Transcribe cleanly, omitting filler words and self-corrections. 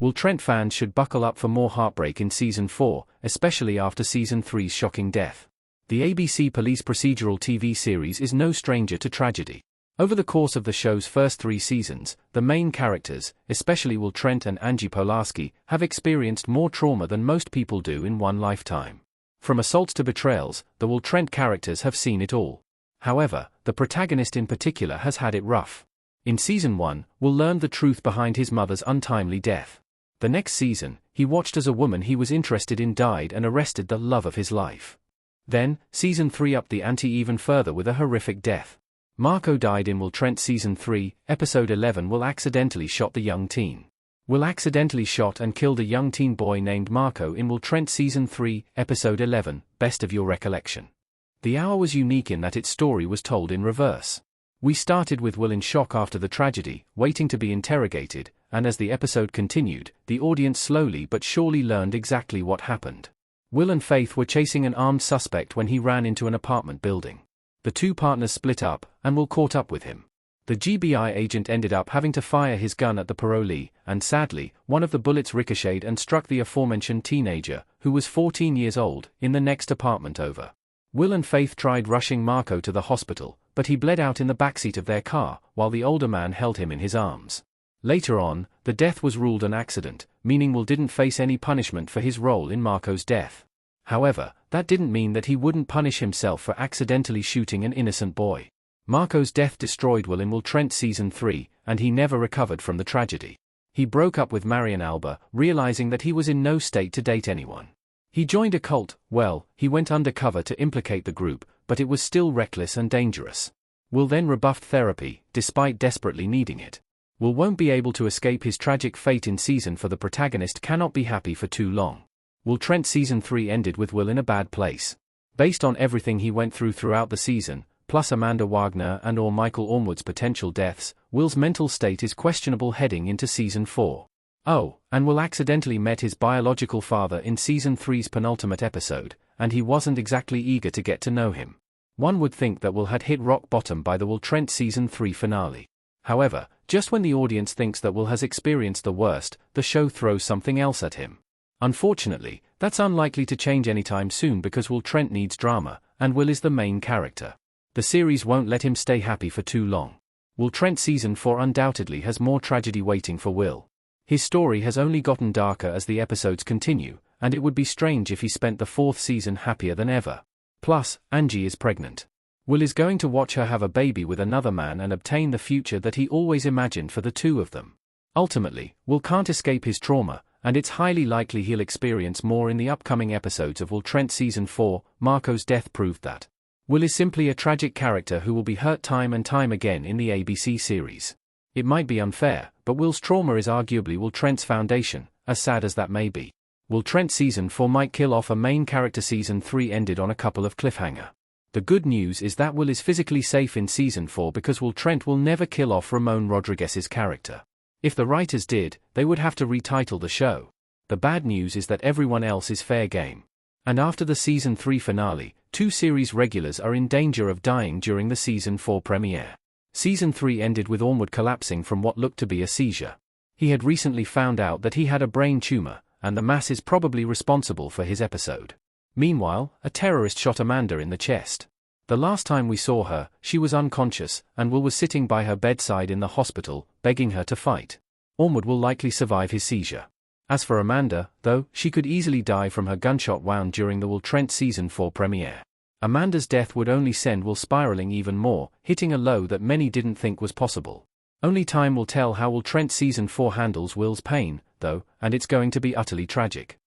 Will Trent fans should buckle up for more heartbreak in Season 4, especially after Season 3's shocking death. The ABC police procedural TV series is no stranger to tragedy. Over the course of the show's first 3 seasons, the main characters, especially Will Trent and Angie Pulaski, have experienced more trauma than most people do in one lifetime. From assaults to betrayals, the Will Trent characters have seen it all. However, the protagonist in particular has had it rough. In Season 1, Will learned the truth behind his mother's untimely death. The next season, he watched as a woman he was interested in died and arrested the love of his life. Then, Season 3 upped the ante even further with a horrific death. Marco died in Will Trent Season 3, Episode 11. Will accidentally shot the young teen. Will accidentally shot and killed a young teen boy named Marco in Will Trent Season 3, Episode 11, Best of Your Recollection. The hour was unique in that its story was told in reverse. We started with Will in shock after the tragedy, waiting to be interrogated, and as the episode continued, the audience slowly but surely learned exactly what happened. Will and Faith were chasing an armed suspect when he ran into an apartment building. The two partners split up, and Will caught up with him. The GBI agent ended up having to fire his gun at the parolee, and sadly, one of the bullets ricocheted and struck the aforementioned teenager, who was 14 years old, in the next apartment over. Will and Faith tried rushing Marco to the hospital, but he bled out in the backseat of their car, while the older man held him in his arms. Later on, the death was ruled an accident, meaning Will didn't face any punishment for his role in Marco's death. However, that didn't mean that he wouldn't punish himself for accidentally shooting an innocent boy. Marco's death destroyed Will in Will Trent Season 3, and he never recovered from the tragedy. He broke up with Marion Alba, realizing that he was in no state to date anyone. He joined a cult. Well, he went undercover to implicate the group, but it was still reckless and dangerous. Will then rebuffed therapy, despite desperately needing it. Will won't be able to escape his tragic fate in season 4. The protagonist cannot be happy for too long. Will Trent Season 3 ended with Will in a bad place. Based on everything he went throughout the season, plus Amanda Wagner and or Michael Ormwood's potential deaths, Will's mental state is questionable heading into Season 4. Oh, and Will accidentally met his biological father in Season 3's penultimate episode, and he wasn't exactly eager to get to know him. One would think that Will had hit rock bottom by the Will Trent Season 3 finale. However, just when the audience thinks that Will has experienced the worst, the show throws something else at him. Unfortunately, that's unlikely to change anytime soon because Will Trent needs drama, and Will is the main character. The series won't let him stay happy for too long. Will Trent Season 4 undoubtedly has more tragedy waiting for Will. His story has only gotten darker as the episodes continue, and it would be strange if he spent the 4th season happier than ever. Plus, Angie is pregnant. Will is going to watch her have a baby with another man and obtain the future that he always imagined for the two of them. Ultimately, Will can't escape his trauma, and it's highly likely he'll experience more in the upcoming episodes of Will Trent Season 4. Marco's death proved that. Will is simply a tragic character who will be hurt time and time again in the ABC series. It might be unfair, but Will's trauma is arguably Will Trent's foundation, as sad as that may be. Will Trent Season 4 might kill off a main character. Season 3 ended on a couple of cliffhanger. The good news is that Will is physically safe in Season 4 because Will Trent will never kill off Ramon Rodriguez's character. If the writers did, they would have to retitle the show. The bad news is that everyone else is fair game. And after the Season 3 finale, 2 series regulars are in danger of dying during the Season 4 premiere. Season 3 ended with Ormwood collapsing from what looked to be a seizure. He had recently found out that he had a brain tumor, and the mass is probably responsible for his episode. Meanwhile, a terrorist shot Amanda in the chest. The last time we saw her, she was unconscious, and Will was sitting by her bedside in the hospital, begging her to fight. Ormwood will likely survive his seizure. As for Amanda, though, she could easily die from her gunshot wound during the Will Trent Season 4 premiere. Amanda's death would only send Will spiraling even more, hitting a low that many didn't think was possible. Only time will tell how Will Trent Season 4 handles Will's pain, though, and it's going to be utterly tragic.